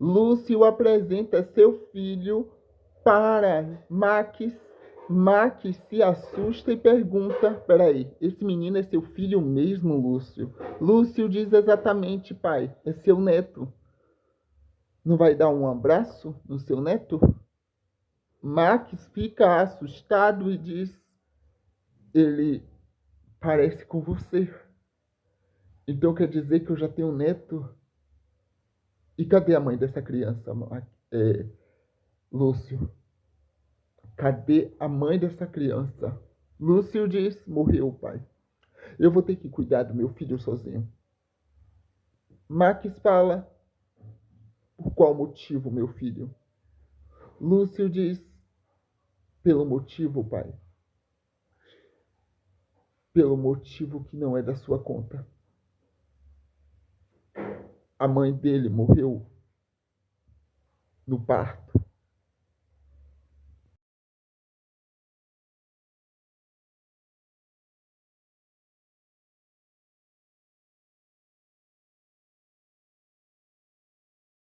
Lúcio apresenta seu filho para Max. Max se assusta e pergunta: peraí, esse menino é seu filho mesmo, Lúcio? Lúcio diz: exatamente, pai, é seu neto. Não vai dar um abraço no seu neto? Max fica assustado e diz: ele parece com você. Então quer dizer que eu já tenho um neto? E cadê a mãe dessa criança, Lúcio? Cadê a mãe dessa criança? Lúcio diz: morreu o pai. Eu vou ter que cuidar do meu filho sozinho. Max fala: por qual motivo, meu filho? Lúcio diz: pelo motivo, pai. Pelo motivo que não é da sua conta. A mãe dele morreu no parto.